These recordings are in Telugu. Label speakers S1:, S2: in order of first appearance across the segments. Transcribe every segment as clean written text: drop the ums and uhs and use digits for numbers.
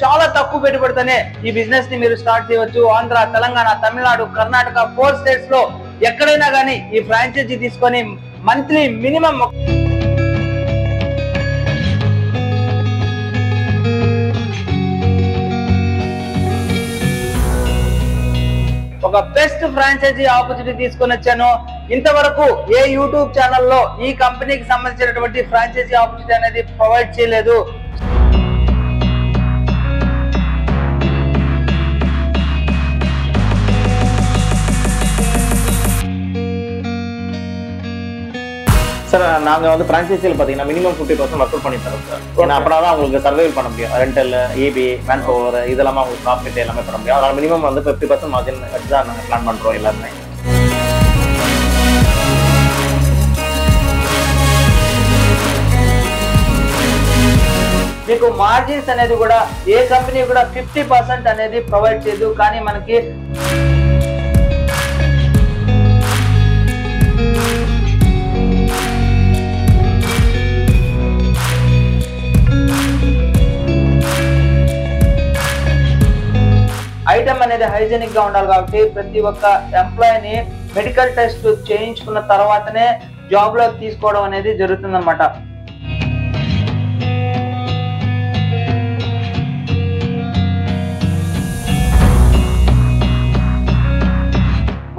S1: చాలా తక్కువ పెట్టుబడితోనే ఈ బిజినెస్ ని మీరు స్టార్ట్ చేయవచ్చు. ఆంధ్ర, తెలంగాణ, తమిళనాడు, కర్ణాటక 4 స్టేట్స్ లో ఎక్కడైనా కానీ ఈ ఫ్రాంచైజీ తీసుకొని మంత్లీ మినిమం ఒక బెస్ట్ ఫ్రాంచైజీ ఆపర్చునిటీ తీసుకొని వచ్చాను. ఇంతవరకు ఏ యూట్యూబ్ ఛానల్లో ఈ కంపెనీకి సంబంధించినటువంటి ఫ్రాంచైజీ ఆపర్చునిటీ అనేది ప్రొవైడ్ చేయలేదు.
S2: சார் நாங்கள் வந்து ஃப்ரான்ச்சைஸியில் பார்த்தீங்கன்னா மினிமம் 50% வசூல் பண்ணி தரோம் சார். ஏன்னா அப்படின்னா தான் அவங்களுக்கு சர்வைவல் பண்ண முடியும். ரெண்டல், இபி, மேன் பவர் இதெல்லாமே அவங்களுக்கு ப்ராஃபிட் எல்லாமே பண்ண முடியும். அதனால் மினிமம் வந்து 50% மார்ஜின் வச்சு தான் நாங்கள் பிளான் பண்ணுறோம் எல்லாருமே.
S1: మీకు మార్జిన్స్ అనేది కూడా ఏ కంపెనీ కూడా 50% అనేది ప్రొవైడ్ చేయదు. కానీ మనకి ఐటమ్ అనేది హైజెనిక్ గా ఉండాలి కాబట్టి ప్రతి ఒక్క ఎంప్లాయీని మెడికల్ టెస్ట్ చేయించుకున్న తర్వాతనే జాబ్ లోకి తీసుకోవడం అనేది జరుగుతుందన్నమాట.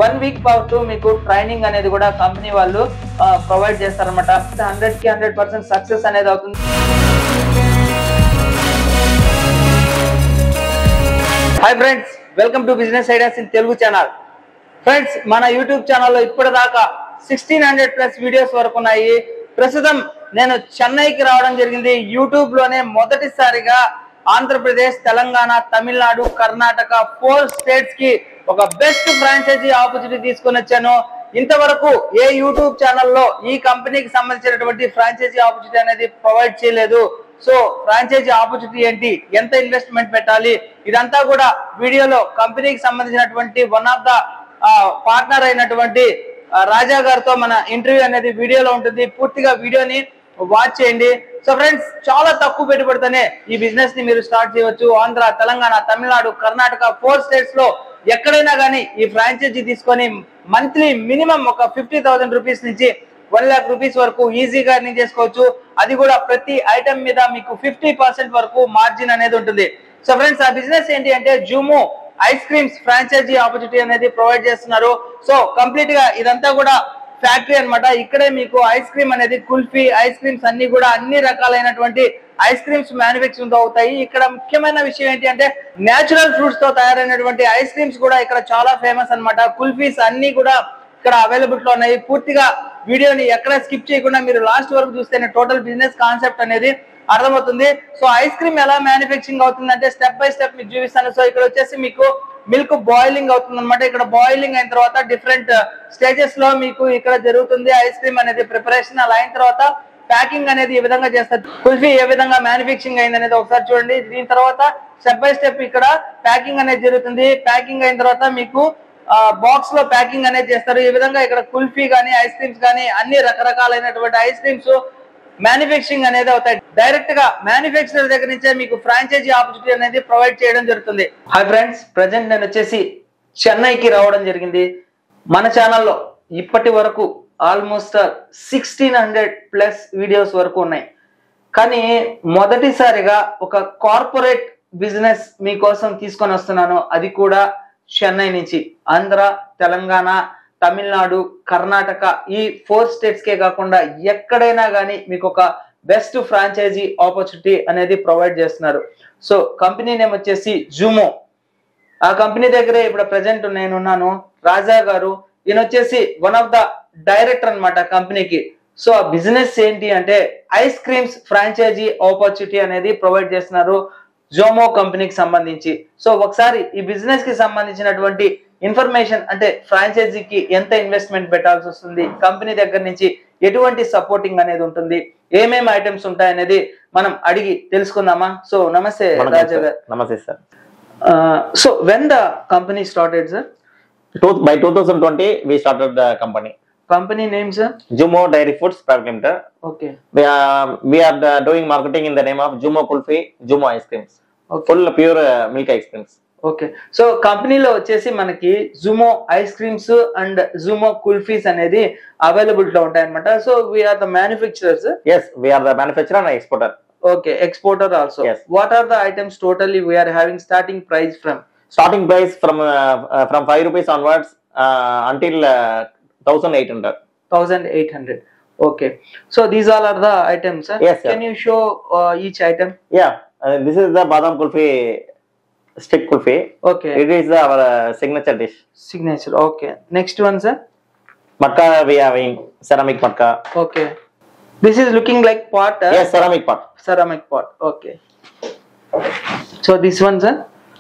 S1: వన్ వీక్ పాటు మీకు ట్రైనింగ్ అనేది కూడా కంపెనీ వాళ్ళు ప్రొవైడ్ చేస్తారన్నమాట. 100కి 100% సక్సెస్ అనేది అవుతుంది. Hi friends, welcome to business ideas in Telugu channel. Friends, మన యూట్యూబ్ ఛానల్లో ఇప్పటిదాకా 1600+ వీడియోస్ వరకు ఉన్నాయి. ప్రస్తుతం నేను చెన్నైకి రావడం జరిగింది. యూట్యూబ్ లోనే మొదటిసారిగా ఆంధ్రప్రదేశ్, తెలంగాణ, తమిళనాడు, కర్ణాటక 4 స్టేట్స్ కి ఒక బెస్ట్ ఫ్రాంచైజీ ఆపర్చునిటీ తీసుకొని వచ్చాను. ఇంతవరకు ఏ యూట్యూబ్ ఛానల్లో ఈ కంపెనీకి సంబంధించినటువంటి ఫ్రాంచైజీ ఆపర్చునిటీ అనేది ప్రొవైడ్ చేయలేదు. సో ఫ్రాంచైజీ ఆపర్చునిటీ ఏంటి, ఎంత ఇన్వెస్ట్మెంట్ పెట్టాలి, ఇదంతా కూడా వీడియోలో కంపెనీకి సంబంధించినటువంటి వన్ ఆఫ్ ద పార్ట్నర్ అయినటువంటి రాజా గారితో మన ఇంటర్వ్యూ అనేది వీడియోలో ఉంటుంది. పూర్తిగా వీడియోని వాచ్ చేయండి. సో ఫ్రెండ్స్, చాలా తక్కువ పెట్టుబడితోనే ఈ బిజినెస్ ని మీరు స్టార్ట్ చేయవచ్చు. ఆంధ్ర, తెలంగాణ, తమిళనాడు, కర్ణాటక 4 స్టేట్స్ లో ఎక్కడైనా కానీ ఈ ఫ్రాంచైజీ తీసుకొని మంత్లీ మినిమం ఒక 50,000 రూపీస్ నుంచి 1 lakh రూపీస్ వరకు ఈజీగా ఎర్నింగ్ చేసుకోవచ్చు. అది కూడా ప్రతి ఐటమ్ మీద మీకు 50% వరకు మార్జిన్ అనేది ఉంటుంది. సో ఫ్రెండ్స్, ఆ బిజినెస్ ఏంటి అంటే జూమో ఐస్ క్రీమ్స్ ఫ్రాంచైజీ ఆపర్చునిటీ అనేది ప్రొవైడ్ చేస్తున్నారు. సో కంప్లీట్ గా ఇదంతా కూడా ఫ్యాక్టరీ అన్నమాట. ఇక్కడే మీకు ఐస్ క్రీమ్ అనేది, కుల్ఫీ ఐస్ క్రీమ్స్ అన్ని కూడా అన్ని రకాలైనటువంటి ఐస్ క్రీమ్స్ మ్యానుఫ్యాక్చరింగ్ అవుతాయి. ఇక్కడ ముఖ్యమైన విషయం ఏంటి అంటే నేచురల్ ఫ్రూట్స్ తో తయారైనటువంటి ఐస్ క్రీమ్స్ కూడా ఇక్కడ చాలా ఫేమస్ అన్నమాట. కుల్ఫీస్ అన్ని కూడా ఇక్కడ అవైలబుల్ లో ఉన్నాయి. పూర్తిగా వీడియోని ఎక్కడ స్కిప్ చేయకుండా మీరు లాస్ట్ వరకు చూస్తేనే టోటల్ బిజినెస్ కాన్సెప్ట్ అనేది అర్థమవుతుంది. సో ఐస్ క్రీమ్ ఎలా మ్యానుఫ్యాక్చరింగ్ అవుతుందంటే స్టెప్ బై స్టెప్ మీకు చూపిస్తాను. సో ఇక్కడ వచ్చేసి మీకు మిల్క్ బాయిలింగ్ అవుతుంది అనమాట. ఇక్కడ బాయిలింగ్ అయిన తర్వాత డిఫరెంట్ స్టేజెస్ లో మీకు ఇక్కడ జరుగుతుంది ఐస్ క్రీమ్ అనేది ప్రిపరేషన్. అలా అయిన తర్వాత ప్యాకింగ్ అనేది ఏ విధంగా చేస్తారు, కుల్ఫీ ఏ విధంగా మ్యానుఫ్యాక్చరింగ్ అయింది అనేది ఒకసారి చూడండి. దీని తర్వాత స్టెప్ బై స్టెప్ ఇక్కడ ప్యాకింగ్ అనేది జరుగుతుంది. ప్యాకింగ్ అయిన తర్వాత మీకు బాక్స్ లో ప్యాకింగ్ అనేది చేస్తారు. ఈ విధంగా ఇక్కడ కుల్ఫీ కానీ ఐస్ క్రీమ్స్ కానీ అన్ని రకరకాలైనటువంటి ఐస్ క్రీమ్స్ మ్యానుఫ్యాక్చరింగ్ అనేది అవుతాయి. డైరెక్ట్ గా మ్యానుఫ్యాక్చరర్ దగ్గర నుంచే మీకు ఫ్రాంచైజీ ఆపర్చునిటీ అనేది ప్రొవైడ్ చేయడం జరుగుతుంది. హాయ్ ఫ్రెండ్స్, ప్రజెంట్ నేను వచ్చేసి చెన్నైకి రావడం జరిగింది. మన ఛానల్లో ఇప్పటి వరకు ఆల్మోస్ట్ 1600+ వీడియోస్ వరకు ఉన్నాయి. కానీ మొదటిసారిగా ఒక కార్పొరేట్ బిజినెస్ మీకోసం తీసుకొని వస్తున్నాను. అది కూడా చెన్నై నుంచి. ఆంధ్ర, తెలంగాణ, తమిళనాడు, కర్ణాటక ఈ 4 స్టేట్స్ కే కాకుండా ఎక్కడైనా కానీ మీకు ఒక బెస్ట్ ఫ్రాంచైజీ ఆపర్చునిటీ అనేది ప్రొవైడ్ చేస్తున్నారు. సో కంపెనీ నేమ్ వచ్చేసి జూమో. ఆ కంపెనీ దగ్గరే ఇప్పుడు ప్రెసెంట్ నేనున్నాను. రాజా గారు, ఈయన వచ్చేసి వన్ ఆఫ్ ద డైరెక్టర్ అన్నమాట కంపెనీకి. సో ఆ బిజినెస్ ఏంటి అంటే ఐస్ క్రీమ్స్ ఫ్రాంచైజీ ఆపర్చునిటీ అనేది ప్రొవైడ్ చేస్తున్నారు జోమో కంపెనీకి సంబంధించి. సో ఒకసారి ఈ బిజినెస్ కి సంబంధించినటువంటి ఇన్ఫర్మేషన్, అంటే ఫ్రాంచైజీకి ఎంత ఇన్వెస్ట్మెంట్ పెట్టాల్సి వస్తుంది, కంపెనీ దగ్గర నుంచి ఎటువంటి సపోర్టింగ్ అనేది ఉంటుంది, ఏమేమి ఐటమ్స్ ఉంటాయి అనేది మనం అడిగి తెలుసుకుందామా? సో నమస్తే రాజా గారు.
S2: నమస్తే sir.
S1: So when the company started sir?
S2: By 2020 we started the company.
S1: Company name sir?
S2: Jumo Dairy Foods Private Limited.
S1: Okay.
S2: We are doing marketing in the name of Jumo Kulfi, Jumo Ice Creams. Full pure milk ice creams.
S1: Okay, so కంపెనీలో వచ్చేసి మనకి Jumo ice creams and Jumo kulfis అనేది అవైలబుల్ లో ఉంటాయి అనమాట. So we are the manufacturers.
S2: Yes, we are the manufacturer and exporter.
S1: Okay, exporter also.
S2: Yes.
S1: What are the items totally we are having starting price from?
S2: Starting price from 5 rupees onwards until 1800.
S1: 1800. Okay, so these all are the items, sir?
S2: Yes, sir.
S1: Can you show each item?
S2: Yeah, this is the badam kulfi, stick kulfi.
S1: Okay.
S2: It is our signature dish.
S1: Signature. Okay. Next one, sir.
S2: Matka we having ceramic matka.
S1: Okay. This is looking like pot.
S2: Yes, ceramic pot.
S1: Ceramic pot. Okay. So this one, sir.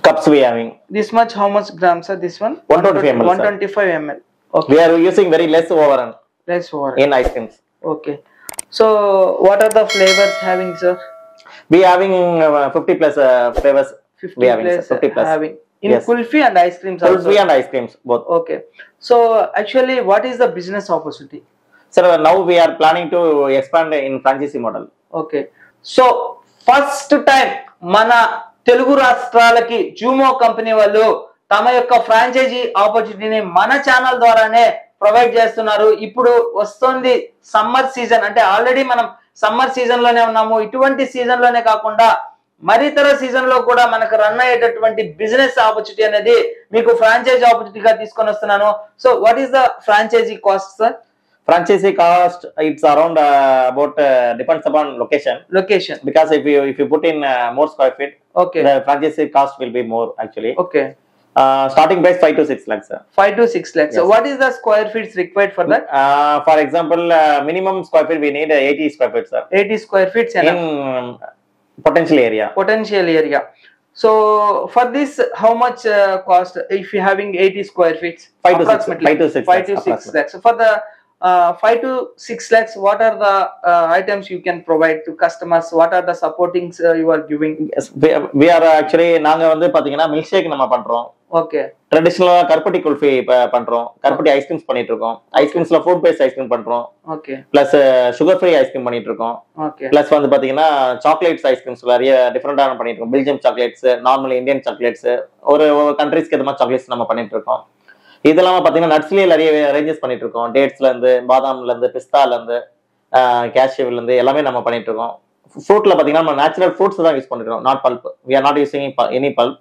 S2: Cups we having.
S1: This much, how much grams, sir? This one?
S2: 125 ml.
S1: 125 ml. Okay.
S2: We are using very less overrun
S1: Less over.
S2: in ice creams.
S1: Okay. So what are the flavors having, sir?
S2: We having 50 plus flavors.
S1: 50
S2: We having
S1: plus
S2: 50 plus.
S1: having in
S2: Yes.
S1: kulfi and ice creams also.
S2: Kulfi and ice creams both.
S1: Okay. So actually, what is the business opportunity?
S2: Sir, now we are planning to expand in franchisee model.
S1: Okay, so first time మన తెలుగు రాష్ట్రాలకి జూమో కంపెనీ వాళ్ళు తమ యొక్క ఫ్రాంచైజీ ఆపర్చునిటీని మన ఛానల్ ద్వారానే ప్రొవైడ్ చేస్తున్నారు. ఇప్పుడు వస్తుంది సమ్మర్ సీజన్, అంటే ఆల్రెడీ మనం సమ్మర్ సీజన్ లోనే ఉన్నాము. ఇటువంటి సీజన్ లోనే కాకుండా మరితర సీజన్ లో కూడా మనకు రన్ అయ్యేటటువంటి బిజినెస్ ఆపర్చునిటీ అనేది మీకు ఫ్రాంచైజీ ఆపర్చునిటీగా తీసుకొని వస్తున్నాను. So what is the franchisee cost, sir?
S2: Franchisee cost, it's around about depends upon location. Because if you put in more square feet,
S1: okay,
S2: the franchisee cost will be more actually.
S1: Okay.
S2: Starting price 5 to 6 lakhs. Sir.
S1: 5 to 6 lakhs.
S2: Yes.
S1: So what is the square feet required for that?
S2: For example, minimum square feet we need 80 square feet, sir.
S1: 80 square feet
S2: in potential area.
S1: Potential area. So for this, how much cost if you having 80 square feet?
S2: 5 to 6
S1: lakhs. So for the 5 to 6 lakhs, what are the items you can provide to customers? What are the supportings you are giving?
S2: Yes, we are actually நாங்க வந்து பாத்தீங்கன்னா மில்க் ஷேக் நம்ம பண்றோம்.
S1: ஓகே.
S2: ட்ரெடிஷனலா கருப்பட்டி குல்ஃபி பண்றோம். கருப்பட்டி ஐஸ்கிரீம்ஸ் பண்ணிட்டு இருக்கோம். ஐஸ்கிரீம்ஸ்ல ஃப்ரூட் பேஸ்ட் ஐஸ்கிரீம் பண்றோம்.
S1: Okay.
S2: Plus sugar free ice cream பண்ணிட்டு இருக்கோம்.
S1: ஓகே.
S2: பிளஸ் வந்து பாத்தீங்கன்னா சாக்லேட்ஸ் ஐஸ்கிரீம்ஸ் நிறைய டிஃபரெண்டான பண்ணிட்டு இருக்கோம். Belgium chocolates, normal Indian chocolates, ஒரு கண்ட்ரீஸ்க்கு ஏத்த மாதிரி சாக்லேட்ஸ் நம்ம பண்ணிட்டு இருக்கோம். இதெல்லாம் பாத்தீங்கன்னா நட்ஸ்லயே நிறைய ரேஞ்சஸ் பண்ணிட்டு இருக்கோம். டேட்ஸ்ல இருந்து, பாதாம்ல இருந்து, பிஸ்தால இருந்து, கேஷ்யூல இருந்து எல்லாமே நம்ம பண்ணிட்டு இருக்கோம். ஃப்ரூட்ல பாத்தீங்கன்னா நம்ம நேச்சுரல் ஃப்ரூட்ஸ் தான் யூஸ் பண்ணிட்டு இருக்கோம், not bulb. we are not using any pulp,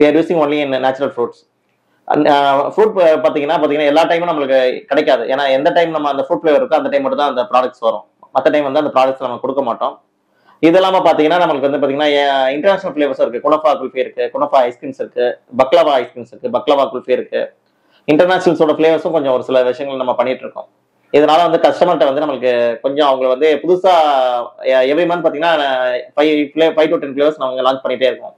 S2: we are using only in natural fruits. Fruit பாத்தீங்கன்னா எல்லா டைமும் நம்மளுக்கு கிடைக்காது. ஏன்னா எந்த டைம் நம்ம அந்த ஃப்ரூட் ஃபிளேவர் இருக்கோ அந்த டைம் மட்டும் தான் அந்த ப்ராடக்ட்ஸ் வரும். மற்ற டைம் வந்து அந்த ப்ராடக்ட்ஸ் நம்ம கொடுக்க மாட்டோம். இதெல்லாம பாத்தீங்கன்னா நம்மளுக்கு வந்து பாத்தீங்கன்னா இன்டர்நேஷனல் ஃபிளேவர்ஸ் இருக்கு. குனஃபா குல்ஃபி இருக்கு, குனஃபா ஐஸ்கிரீம்ஸ் இருக்கு, பக்லவா ஐஸ்கிரீம்ஸ் இருக்கு, பக்லவா குல்ஃபி இருக்கு. இன்டர்நேஷனல்ஸோட ஃபிளேவர்ஸும் கொஞ்சம் ஒரு சில விஷயங்கள் நம்ம பண்ணிட்டு இருக்கோம். இதனால வந்து கஸ்டமர்கிட்ட வந்து நம்மளுக்கு கொஞ்சம் அவங்க வந்து புதுசா எவ்ரி மந்த் பாத்தீங்கன்னா 5 to 10 ஃபிளேவர்ஸ் நம்ம லான்ச் பண்ணிட்டே இருக்கோம்.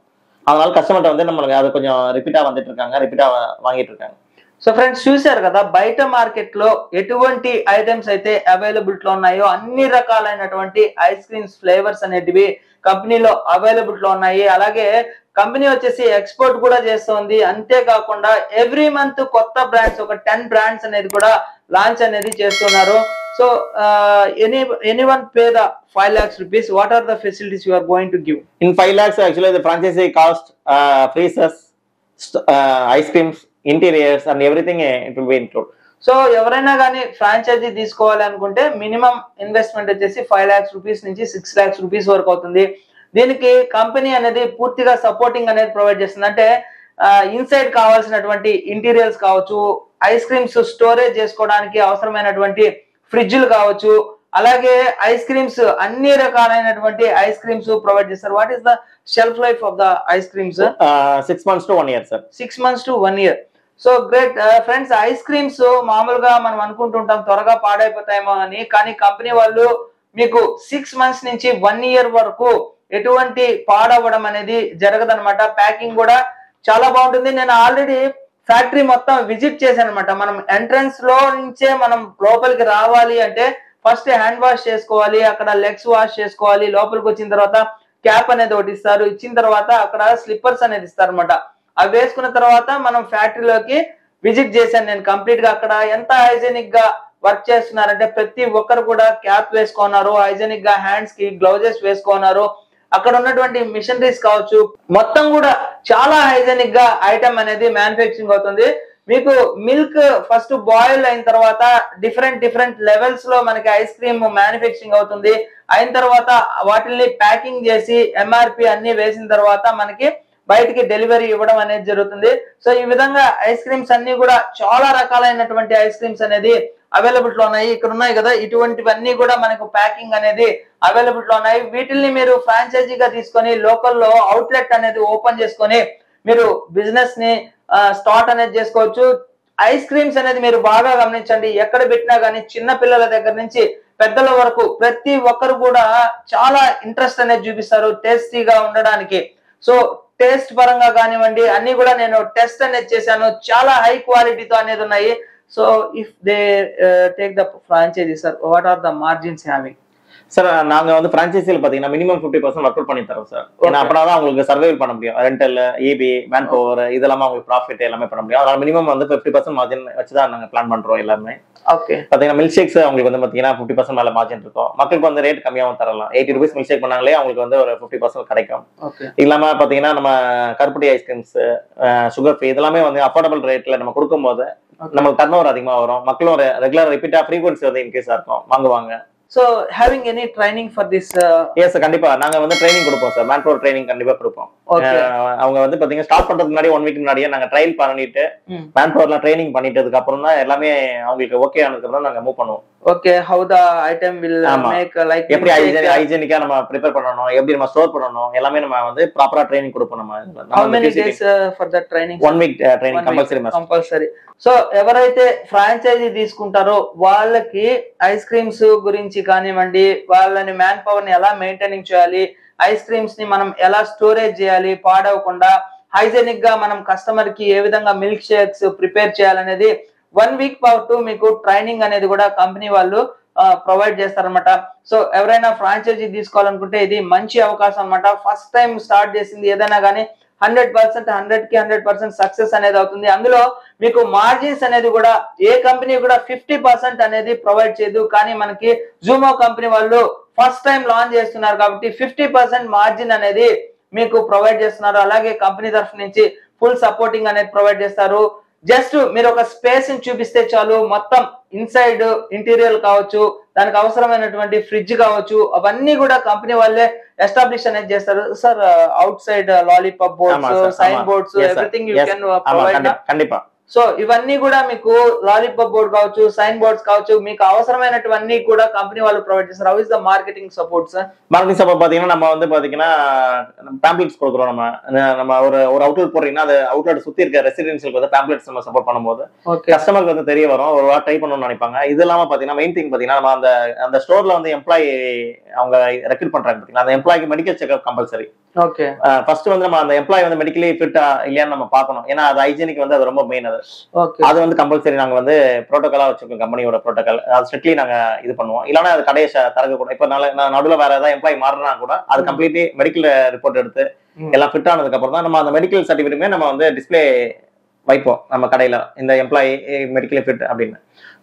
S2: அதனால కస్టమర్ வந்து நம்மளுக்கு அது கொஞ்சம் రిపీటా வந்துட்டு இருக்காங்க, రిపీటా வாங்கிட்டு இருக்காங்க.
S1: సో ఫ్రెండ్స్ చూశారు కదా, బయట మార్కెట్ లో ఎటువంటి ఐటమ్స్ అయితే అవైలబుల్ లో ఉన్నాయో అన్ని రకాలైనటువంటి ఐస్ క్రీమ్స్ ఫ్లేవర్స్ అనేటివి కంపెనీలో అవైలబుల్ లో ఉన్నాయి. అలాగే కంపెనీ వచ్చేసి ఎక్స్పోర్ట్ కూడా చేస్తుంది. అంతేకాకుండా ఎవ్రీ మంత్ కొత్త బ్రాండ్స్, ఒక 10 బ్రాండ్స్ అనేది కూడా లాంచ్ అనేది చేస్తున్నారు. So anyone pay the 5 lakhs rupees, what are the facilities you are going to give?
S2: In 5 lakhs actually the franchisee cost, freezers, ice creams, interiors and everything it will be included.
S1: So ఎవరైనా కానీ ఫ్రాంచైజీ తీసుకోవాలి అనుకుంటే మినిమం ఇన్వెస్ట్మెంట్ వచ్చేసి 5 lakhs rupees నుంచి 6 lakhs rupees వరకు అవుతుంది. దీనికి కంపెనీ అనేది పూర్తిగా సపోర్టింగ్ అనేది ప్రొవైడ్ చేస్తుంది. అంటే ఇన్సైడ్ కావాల్సినటువంటి ఇంటీరియర్స్ కావచ్చు, ఐస్ క్రీమ్స్ స్టోరేజ్ చేసుకోవడానికి అవసరమైనటువంటి ఫ్రిడ్జ్లు కావచ్చు, అలాగే ఐస్ క్రీమ్స్ అన్ని రకాలైనటువంటి ఐస్ క్రీమ్స్ ప్రొవైడ్ చేస్తారు. What is the shelf life of the ice creams?
S2: 6 months to 1 year, sir.
S1: 6 months to 1 year. So great friends, ice creams మామూలుగా మనం అనుకుంటుంటాం త్వరగా పాడైపోతాయేమో అని, కానీ కంపెనీ వాళ్ళు మీకు 6 months నుంచి 1 year వరకు ఎటువంటి పాడవడం అనేది జరగదన్నమాట. ప్యాకింగ్ కూడా చాలా బాగుంటుంది. నేను ఆల్రెడీ ఫ్యాక్టరీ మొత్తం విజిట్ చేశాను అనమాట. మనం ఎంట్రన్స్ లో నుంచే మనం లోపలికి రావాలి అంటే ఫస్ట్ హ్యాండ్ వాష్ చేసుకోవాలి, అక్కడ లెగ్స్ వాష్ చేసుకోవాలి. లోపలికి వచ్చిన తర్వాత క్యాప్ అనేది ఒకటి ఇస్తారు. ఇచ్చిన తర్వాత అక్కడ స్లిప్పర్స్ అనేది ఇస్తారు అనమాట. అవి వేసుకున్న తర్వాత మనం ఫ్యాక్టరీలోకి విజిట్ చేశాను నేను కంప్లీట్ గా. అక్కడ ఎంత హైజెనిక్ గా వర్క్ చేస్తున్నారంటే ప్రతి ఒక్కరు కూడా క్యాప్ వేసుకున్నారు, హైజెనిక్ గా హ్యాండ్స్ కి గ్లౌజెస్ వేసుకున్నారు. అక్కడ ఉన్నటువంటి మిషనరీస్ కావచ్చు, మొత్తం కూడా చాలా హైజెనిక్ గా ఐటమ్ అనేది మ్యానుఫ్యాక్చరింగ్ అవుతుంది. మీకు మిల్క్ ఫస్ట్ బాయిల్ అయిన తర్వాత డిఫరెంట్ లెవెల్స్ లో మనకి ఐస్ క్రీమ్ మ్యానుఫ్యాక్చరింగ్ అవుతుంది. అయిన తర్వాత వాటిని ప్యాకింగ్ చేసి ఎంఆర్పి అన్ని వేసిన తర్వాత మనకి బయటికి డెలివరీ ఇవ్వడం అనేది జరుగుతుంది. సో ఈ విధంగా ఐస్ క్రీమ్స్ అన్ని కూడా చాలా రకాలైనటువంటి ఐస్ క్రీమ్స్ అనేది అవైలబుల్ లో ఉన్నాయి. ఇక్కడ ఉన్నాయి కదా, ఇటువంటివన్నీ కూడా మనకు ప్యాకింగ్ అనేది అవైలబుల్ లో ఉన్నాయి. వీటిల్ని మీరు ఫ్రాంచైజీగా తీసుకొని లోకల్లో అవుట్లెట్ అనేది ఓపెన్ చేసుకొని మీరు బిజినెస్ ని స్టార్ట్ అనేది చేసుకోవచ్చు. ఐస్ క్రీమ్స్ అనేది మీరు బాగా గమనించండి, ఎక్కడ పెట్టినా కానీ చిన్న పిల్లల దగ్గర నుంచి పెద్దల వరకు ప్రతి ఒక్కరు కూడా చాలా ఇంట్రెస్ట్ అనేది చూపిస్తారు టేస్టీగా ఉండడానికి. సో టేస్ట్ పరంగా కానివ్వండి అన్ని కూడా నేను టెస్ట్ అనేది చేశాను, చాలా హై క్వాలిటీతో అనేది ఉన్నాయి. So if they take the franchisee sir, what are the margins having?
S2: Sir நாங்க வந்து பிரான்சைசியில் பாத்தீங்கன்னா மினிமம் 50% ஒர்க் பண்ணி தரோம் சார். ஏன்னா அப்பதான் உங்களுக்கு சர்வைவ் பண்ண முடியும். ரெண்டல், இபி, மேன் பவர் இதெல்லாம் உங்களுக்கு ப்ராஃபிட் எல்லாமே பண்ண முடியும். அதனால மினிமம் வந்து 50% மார்ஜின் வச்சுதான் நாங்க பிளான் பண்றோம் எல்லாமே.
S1: ஓகே.
S2: பாத்தீங்கன்னா மில்க் ஷேக்ஸ் உங்களுக்கு வந்து பாத்தீங்கன்னா 50% மேல மார்ஜின் இருக்கும். மக்களுக்கு வந்து ரேட் கம்மியாவும் தரலாம். 80 ரூபீஸ் மில்க் ஷேக் பண்ணாங்களே அவங்களுக்கு வந்து ஒரு 50% கிடைக்கும்.
S1: ஓகே.
S2: இல்லாம பாத்தீங்கன்னா நம்ம கருப்பட்டி ஐஸ்கிரீம்ஸ், சுகர் ஃப்ரீ இதெல்லாமே வந்து அஃபோர்டபிள் ரேட்ல நம்ம கொடுக்கும்போது நமக்கு டர்ன் ஓவர் அதிகமா வரும். மக்களும் ரெகுலர் ரிப்பீட்டா ஃப்ரீக்வன்சி வந்து இன்க்ரீஸ் இருக்கும், வாங்குவாங்க.
S1: So having any training for this?
S2: Yes sir, கண்டிப்பா நாங்க வந்து ட்ரைனிங் கொடுப்போம் சார். மேன் பவர் ட்ரைனிங் கண்டிப்பா கொடுப்போம். அவங்க வந்து பாத்தீங்கன்னா ஸ்டார்ட் பண்றதுக்கு முன்னாடி 1 வீக் முன்னாடியே நாங்க ட்ரையல் பண்ணிட்டு மேன் பவர்ல ட்ரைனிங் பண்ணிட்டதுக்கு அப்புறம் தான் எல்லாமே அவங்களுக்கு ஓகே ஆனதுக்கு அப்புறம் நாங்க மூவ் பண்ணுவோம்.
S1: Okay, how the item will make like
S2: எப்படி ஹைஜீனிக்கா நம்ம ப்ரிப்பேர் பண்ணனும், எப்படி நம்ம ஸ்டோர் பண்ணனும் எல்லாமே நம்ம வந்து ப்ராப்பரா ட்ரைனிங் கொடுப்போம். நம்ம
S1: how many days for the training?
S2: 1 week training
S1: compulsory. So ఎవరైతే ఫ్రాంచైజీ తీసుకుంటారో వాళ్ళకి ఐస్ క్రీమ్స్ గురించి కానివ్వండి, వాళ్ళని మ్యాన్ పవర్ ని ఎలా మెయింటైనింగ్ చేయాలి, ఐస్ క్రీమ్స్ ని మనం ఎలా స్టోరేజ్ చేయాలి పాడవకుండా, హైజెనిక్ గా మనం కస్టమర్ కి ఏ విధంగా మిల్క్ షేక్స్ ప్రిపేర్ చేయాలనేది 1 వీక్ పాటు మీకు ట్రైనింగ్ అనేది కూడా కంపెనీ వాళ్ళు ప్రొవైడ్ చేస్తారనమాట. సో ఎవరైనా ఫ్రాంచైజీ తీసుకోవాలనుకుంటే ఇది మంచి అవకాశం అనమాట. ఫస్ట్ టైం స్టార్ట్ చేసింది ఏదైనా కానీ 100% 100% సక్సెస్ అనేది అవుతుంది. అందులో మీకు మార్జిన్స్ అనేది కూడా ఏ కంపెనీ కూడా 50% అనేది ప్రొవైడ్ చేయదు. కానీ మనకి జూమో కంపెనీ వాళ్ళు ఫస్ట్ టైం లాంచ్ చేస్తున్నారు కాబట్టి 50% మార్జిన్ అనేది మీకు ప్రొవైడ్ చేస్తున్నారు. అలాగే కంపెనీ తరఫు నుంచి ఫుల్ సపోర్టింగ్ అనేది ప్రొవైడ్ చేస్తారు. జస్ట్ మీరు ఒక స్పేస్ ని చూపిస్తే చాలు, మొత్తం ఇన్సైడ్ ఇంటీరియర్ కావచ్చు, దానికి అవసరమైనటువంటి ఫ్రిడ్జ్ కావచ్చు, అవన్నీ కూడా కంపెనీ వాళ్ళే ఎస్టాబ్లిష్ అనేది చేస్తారు. Sir outside lollipop boards, sign boards, everything you can provide.
S2: కండిపా.
S1: సో ఇవన్నీ కూడా మీకు లాలీపాప్ బోర్డ్ కావచ్చు, సైన్ బోర్డ్స్ కావచ్చు, మీకు అవసరమైనటువన్నీ కూడా కంపెనీ వాళ్ళు ప్రొవైడ్ చేస్తారు. How is the marketing support sir?
S2: Marketing support பாத்தீங்கன்னா நம்ம வந்து பாத்தீங்கன்னா பாம்ப்ளெட்ஸ் கொடுக்குறோம். நம்ம ஒரு அவுட்லெட் போறீங்கன்னா அது அவுட்லெட் சுத்தி இருக்க ரெசிடென்சியலுக்கு வந்து பாம்ப்ளெட்ஸ் நம்ம சப்போர்ட் பண்ணும்போது கஸ்டமருக்கு வந்து தெரிய வரும், ஒரு வாட் ட்ரை பண்ணணும்னு நினைப்பாங்க. இது இல்லாம பாத்தீங்கன்னா மெயின் திங் பாத்தீங்கன்னா நம்ம அந்த ஸ்டோர்ல வந்து எம்ப்ளாயி அவங்க ரெக்ரூட் பண்றாங்க பாத்தீங்கன்னா, அந்த எம்ப்ளாய்க்கு medical checkup compulsory.
S1: Okay.
S2: First வந்து நம்ம அந்த எம்ப்ளாய் வந்து மெடிக்கலி ஃபிட்டா இல்லையான்னு நம்ம பார்க்கணும். ஏன்னா அது ஹைஜீனிக் வந்து அது ரொம்ப மெயின். அது வந்து கம்பல்சரி நாங்க வந்து புரோட்டோகாலா வச்சிருக்கோம், கம்பெனியோட புரோட்டோகால். அது ஸ்ட்ரிக்ட்லி நாங்க இது பண்ணுவோம். இல்லைன்னா அது கடையை திறக்க கூட. இப்ப நடுவில் வேற ஏதாவது எம்ப்ளாய் மாறினா கூட அது கம்ப்ளீட்லி மெடிக்கல் ரிப்போர்ட் எடுத்து எல்லாம் ஃபிட் ஆனதுக்கு அப்புறம் தான் நம்ம அந்த மெடிக்கல் சர்டிபிகேட்டுமே நம்ம வந்து டிஸ்பிளே வைப்போம் நம்ம கடையில, இந்த எம்ப்ளாயி மெடிக்கலி ஃபிட் அப்படின்னு.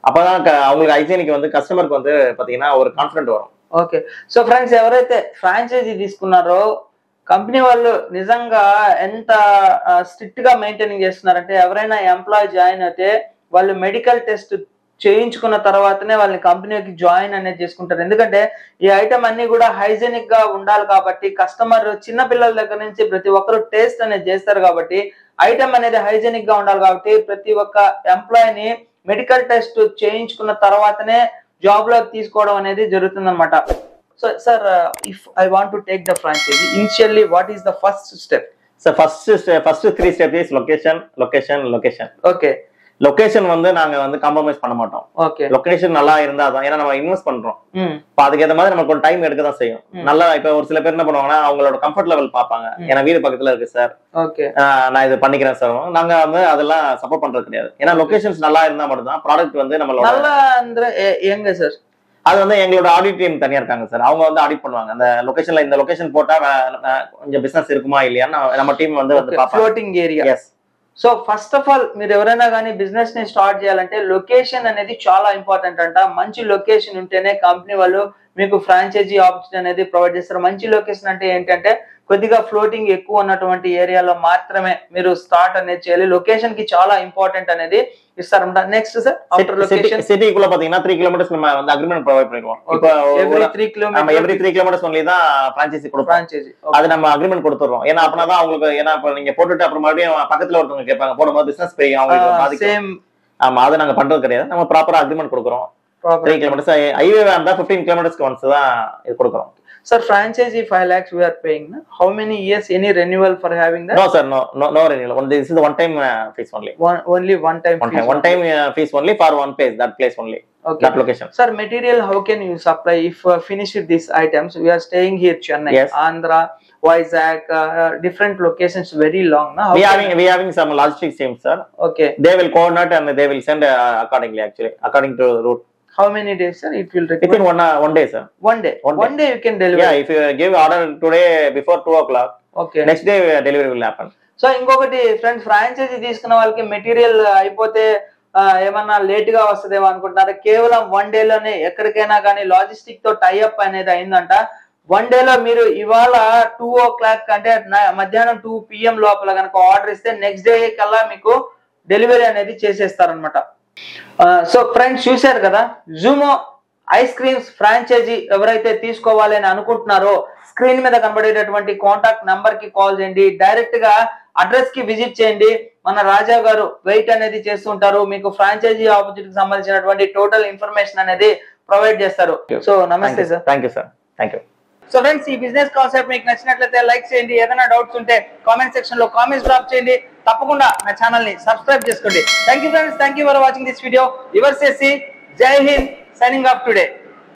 S2: அப்பதான் அவங்களுக்கு హైజీనిక్ வந்து కస్టమర్కి வந்து பாத்தீங்கன்னா ஒரு కాన్ఫిడెంట్ వரும்.
S1: ఓకే. సో ఫ్రెండ్స్, ఎవరైతే ఫ్రాంచైజీ తీసుకున్నారో కంపెనీ వాళ్ళు నిజంగా ఎంత స్ట్రిక్ట్ గా మెయింటైనింగ్ చేస్తున్నారంటే, ఎవరైనా ఎంప్లాయ్ జాయిన్ అయితే వాళ్ళు మెడికల్ టెస్ట్ చేయించుకున్న తర్వాతనే వాళ్ళని కంపెనీకి జాయిన్ అనేది చేసుకుంటారు. ఎందుకంటే ఈ ఐటమ్ అన్ని కూడా హైజెనిక్ గా ఉండాలి కాబట్టి, కస్టమర్ చిన్న పిల్లల దగ్గర నుంచి ప్రతి ఒక్కరు టేస్ట్ అనేది చేస్తారు కాబట్టి, ఐటమ్ అనేది హైజెనిక్ గా ఉండాలి కాబట్టి ప్రతి ఒక్క ఎంప్లాయీని మెడికల్ టెస్ట్ చేయించుకున్న తర్వాతనే జాబ్ లోకి తీసుకోవడం అనేది జరుగుతుందన్నమాట. So sir, if I want to take the franchisee, initially what is the first step?
S2: Sir first 3 step is location.
S1: Okay.
S2: Location வந்து நாங்க வந்து காம்ப்ரமைஸ் பண்ண மாட்டோம்.
S1: ஓகே.
S2: லொகேஷன் நல்லா இருந்தாதான், ஏன்னா நம்ம இன்வெஸ்ட் பண்றோம். அதுக்கேற்ற மாதிரி நமக்கு ஒரு டைம் எடுக்க தான் செய்யும். நல்லா இப்ப ஒரு சில பேர் என்ன பண்ணுவாங்கன்னா அவங்களோட கம்ஃபர்ட் லெவல் பாப்பாங்க. ஏன்னா வீடு பக்கத்துல இருக்கு சார்,
S1: ஓகே
S2: நான் இது பண்ணிக்கிறேன் சார். நாங்க வந்து அதெல்லாம் சப்போர்ட் பண்றது கிடையாது. ஏன்னா லொகேஷன்ஸ் நல்லா இருந்தா மட்டும் தான் ப்ராடக்ட் வந்து நம்மளோட
S1: நல்லா எங்க சார்
S2: அது வந்து எங்களோட ஆடிட் டீம் தனியா இருக்காங்க சார். அவங்க வந்து ஆடிட் பண்ணுவாங்க. அந்த லொகேஷன்ல இந்த லொகேஷன் போட்டா கொஞ்சம் பிசினஸ் இருக்குமா இல்லையான்னு நம்ம டீம் வந்து பாப்பாங்க.
S1: Floating area.
S2: Yes.
S1: So first of all మీరు ఎవరైనా కానీ బిజినెస్ ని స్టార్ట్ చేయాలంటే లొకేషన్ అనేది చాలా ఇంపార్టెంట్ అంట. మంచి లొకేషన్ ఉంటేనే కంపెనీ వాళ్ళు మీకు ఫ్రాంచైజీ ఆపర్చునిటీ అనేది ప్రొవైడ్ చేస్తారు. మంచి లొకేషన్ అంటే ఏంటంటే కొద్దిగా ఫ్లోటింగ్ ఎక్కువ ఉన్నటువంటి ఏరియాలో మాత్రమే మీరు స్టార్ట్ అనేది చేయాలి. లొకేషన్ కి చాలా ఇంపార్టెంట్ అనేది ఇస్తారన్నమాట. నెక్స్ట్ సార్ ఆఫ్టర్ లొకేషన్
S2: சிட்டிக்குள்ள பாத்தீங்கன்னா 3 கிலோமீட்டர்ஸ் நம்ம வந்து அக்ரிமெண்ட் ப்ரொவைட் பண்ணிடுவோம். இப்போ
S1: every 3 kilometre
S2: every 3 kilometres only தான் ஃபிரான்ச்சைசி கொடுப்போம்.
S1: ஃபிரான்ச்சைசி
S2: அது நம்ம அக்ரிமெண்ட் கொடுத்துறோம். ஏன்னா அப்பதான் அவங்களுக்கு ஏன்னா இப்ப நீங்க போட்டுட்டு அப்புறம் மறுபடியும் பக்கத்துல ஒருத்தவங்க கேட்பாங்க போடும்போது பிசினஸ் பெரிய அவங்களுக்கு பாதிக்கும்.
S1: சேம்
S2: ஆமா அது நாங்க பண்றது கிடையாது. நம்ம ப்ராப்பரா அக்ரிமெண்ட் கொடுக்குறோம். 3 கிலோமீட்டர்ஸ் ஹைவே வந்தா 15 கிலோமீட்டர்ஸ்க்கு ஒன்ஸ் தான் இது கொடுக்குறோம்.
S1: Sir, franchisee 5 lakhs we are paying. Na? How many years? Any renewal for having that?
S2: No, sir. No renewal. This is the one-time fees only.
S1: Only one-time fees.
S2: One-time fees only for one place. That place only.
S1: Okay.
S2: That location.
S1: Sir, material how can you supply if finish with these items? We are staying here, Chennai,
S2: yes.
S1: Andhra, Vizag, different locations, very long. Na?
S2: We having some logistics team, sir.
S1: Okay.
S2: They will coordinate and they will send accordingly. Actually, according to the route.
S1: How many days, sir? It will require
S2: within one day, sir.
S1: One day you can deliver.
S2: Yeah, if you give order today before 2 o'clock,
S1: okay,
S2: next day delivery will happen.
S1: So ఇంకొకటి ఫ్రెండ్స్ ఫ్రాంచైజీ తీసుకున్న వాళ్ళకి మెటీరియల్ అయిపోతే ఏమన్నా లేట్ గా వస్తుందేమో అనుకుంటున్నారు. కేవలం 1 day లోనే ఎక్కడికైనా కానీ లాజిస్టిక్ తో టైఅప్ అనేది అయిందంట. 1 day లో మీరు ఇవాళ 2 o'clock అంటే మధ్యాహ్నం 2 PM లోపల కనుక ఆర్డర్ ఇస్తే నెక్స్ట్ డే కల్లా మీకు డెలివరీ అనేది చేసేస్తారనమాట. సో ఫ్రెండ్స్ చూశారు కదా, జూమో ఐస్ క్రీమ్స్ ఫ్రాంచైజీ ఎవరైతే తీసుకోవాలి అని అనుకుంటున్నారో స్క్రీన్ మీద కనబడేటటువంటి కాంటాక్ట్ నంబర్ కి కాల్ చేయండి. డైరెక్ట్ గా అడ్రస్ కి విజిట్ చేయండి. మన రాజా గారు వెయిట్ అనేది చేస్తుంటారు. మీకు ఫ్రాంచైజీ ఆపర్చునిటీకి సంబంధించినటువంటి టోటల్ ఇన్ఫర్మేషన్ అనేది ప్రొవైడ్ చేస్తారు. సో నమస్తే sir.
S2: Thank you sir. Thank you.
S1: So friends ఈ బిజినెస్ కాన్సెప్ట్ మీకు నచ్చినట్లయితే లైక్ చేయండి. ఏదైనా డౌట్స్ ఉంటే కామెంట్ సెక్షన్ లో కామెంట్స్ డ్రాప్ చేయండి. తప్పకుండా నా ఛానల్ ని సబ్స్క్రైబ్ చేసుకోండి. Thank you friends. Thank you for watching this video. Yours SC. జై హింద్. Signing off today.